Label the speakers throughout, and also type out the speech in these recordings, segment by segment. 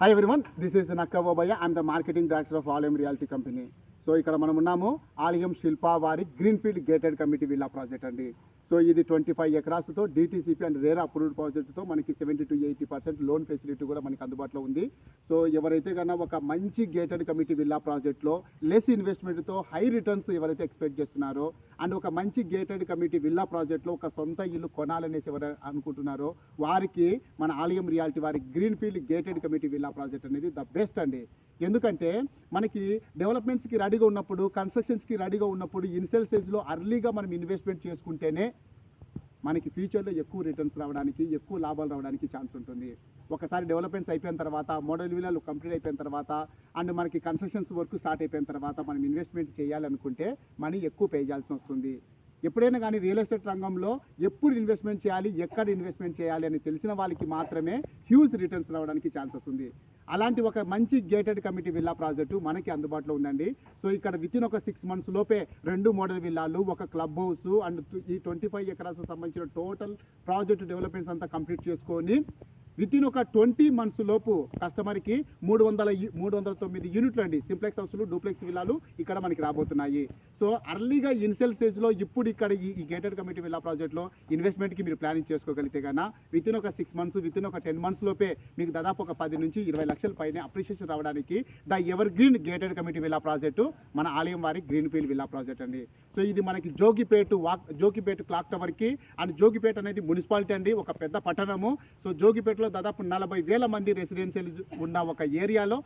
Speaker 1: Hi everyone, this is నక్క Obaiah. I'm the marketing director of ఆలయం reality company. So ఇక్కడ మనం ఉన్నాము ఆలయం శిల్పా వారి greenfield gated committee villa project అండి. సో ఇది 25 ఎకరాస్తో DTCP అండ్ రేరా అప్రూవ్డ్ ప్రాజెక్ట్తో మనకి 70 to 80% లోన్ ఫెసిలిటీ కూడా మనకి అందుబాటులో ఉంది. సో ఎవరైతే కన్నా ఒక మంచి గేటెడ్ కమిటీ విల్లా ప్రాజెక్ట్లో లెస్ ఇన్వెస్ట్మెంట్తో హై రిటర్న్స్ ఎవరైతే ఎక్స్పెక్ట్ చేస్తున్నారో అండ్ ఒక మంచి గేటెడ్ కమిటీ విల్లా ప్రాజెక్ట్లో ఒక సొంత ఇల్లు కొనాలనేసి ఎవరు అనుకుంటున్నారో వారికి మన ఆలయం రియాలిటీ వారి greenfield gated committee villa project అనేది ద బెస్ట్ అండి. ఎందుకంటే మనకి డెవలప్మెంట్స్కి రెడీగా ఉన్నప్పుడు, కన్స్ట్రక్షన్స్కి రెడీగా ఉన్నప్పుడు ఇనిషియల్ స్టేజ్లో అర్లీగా మనం ఇన్వెస్ట్మెంట్ చేసుకుంటేనే మనకి ఫ్యూచర్లో ఎక్కువ రిటర్న్స్ రావడానికి, ఎక్కువ లాభాలు రావడానికి ఛాన్స్ ఉంటుంది. ఒకసారి డెవలప్మెంట్స్ అయిపోయిన తర్వాత, మోడల్ విల్లాలు కంప్లీట్ అయిపోయిన తర్వాత అండ్ మనకి కన్స్ట్రక్షన్స్ వర్క్ స్టార్ట్ అయిపోయిన తర్వాత మనం ఇన్వెస్ట్మెంట్ చేయాలనుకుంటే మనీ ఎక్కువ పే చేయాల్సి వస్తుంది. ఎప్పుడైనా కానీ రియల్ ఎస్టేట్ రంగంలో ఎప్పుడు ఇన్వెస్ట్మెంట్ చేయాలి, ఎక్కడ ఇన్వెస్ట్మెంట్ చేయాలి అని తెలిసిన వాళ్ళకి మాత్రమే హ్యూజ్ రిటర్న్స్ రావడానికి ఛాన్సెస్ ఉంది. అలాంటి ఒక మంచి గేటెడ్ కమిటీ విల్లా ప్రాజెక్టు మనకి అందుబాటులో ఉందండి. సో ఇక్కడ వితిన్ ఒక 6 months లోపే 2 మోడల్ విల్లాలు, ఒక క్లబ్ హౌస్ అండ్ ఈ 25 ఎకరాలకు సంబంధించిన టోటల్ ప్రాజెక్ట్ డెవలప్మెంట్స్ అంతా కంప్లీట్ చేసుకొని వితిన్ ఒక 20 months లోపు కస్టమర్కి 309 యూనిట్లు అండి, సింప్లెక్స్ హౌస్లు, డూప్లెక్స్ విల్లాలు ఇక్కడ మనకి రాబోతున్నాయి. సో అర్లీగా ఇనిషియల్ స్టేజ్లో ఇప్పుడు ఇక్కడ ఈ గేటెడ్ కమిటీ విల్లా ప్రాజెక్ట్లో ఇన్వెస్ట్మెంట్కి మీరు ప్లానింగ్ చేసుకోగలిగితే కన్నా వితిన్ ఒక 6 months, వితిన్ ఒక 10 months లోపే మీకు దాదాపు ఒక 10 నుంచి 20 లక్షల పైన అప్రిషియేషన్ రావడానికి the ever green gated committee villa project మన ఆలయం వారి గ్రీన్ఫీల్డ్ విల్లా ప్రాజెక్ట్ అండి. సో ఇది మనకి జోగిపేట క్లాక్ టవర్కి అండ్ జోగిపేట అనేది మున్సిపాలిటీ అండి, ఒక పెద్ద పట్టణము. సో జోగిపేటలో దాదాపు 40,000 మంది రెసిడెన్షియల్ ఉన్న ఒక ఏరియాలో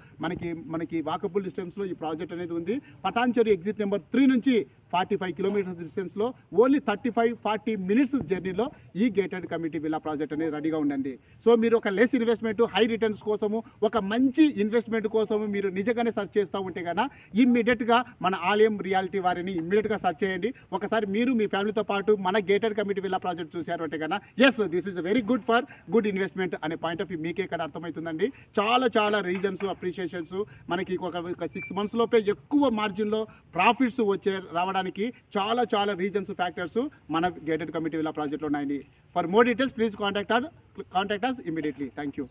Speaker 1: మనకి వాకబుల్ డిస్టెన్స్లో ఈ ప్రాజెక్ట్ అనేది ఉంది. పటాన్చెరు ఎగ్జిట్ నెంబర్ 3 నుంచి 45 kilometers డిస్టెన్స్లో ఓన్లీ 35-40 minutes జర్నీలో ఈ గేటెడ్ కమిటీ విల్లా ప్రాజెక్ట్ అనేది రెడీగా ఉండండి. సో మీరు ఒక లెస్ ఇన్వెస్ట్మెంట్, హై రిటర్న్స్ కోసము, ఒక మంచి ఇన్వెస్ట్మెంట్ కోసము మీరు నిజంగానే సర్చ్ చేస్తూ ఉంటే కన్నా ఇమ్మీడియట్గా మన ఆలయం రియాలిటీ వారిని ఇమ్మీడియట్గా సర్చ్ చేయండి. ఒకసారి మీరు మీ ఫ్యామిలీతో పాటు మన గేటెడ్ కమిటీ విల్లా ప్రాజెక్ట్ చూశారు అంటే కన్నా yes this is very good for good investment అనే పాయింట్ ఆఫ్ వ్యూ మీకే ఇక్కడ అర్థమవుతుందండి. చాలా రీజన్స్, అప్రిషియేషన్స్ మనకి ఒక 6 months లోపే ఎక్కువ మార్జిన్లో ప్రాఫిట్స్ రావడానికి చాలా రీజన్స్, ఫ్యాక్టర్స్ మన గేటెడ్ కమిటీ విల్లా ప్రాజెక్ట్లో ఉన్నాయండి. For more details please contact us immediately. Thank you.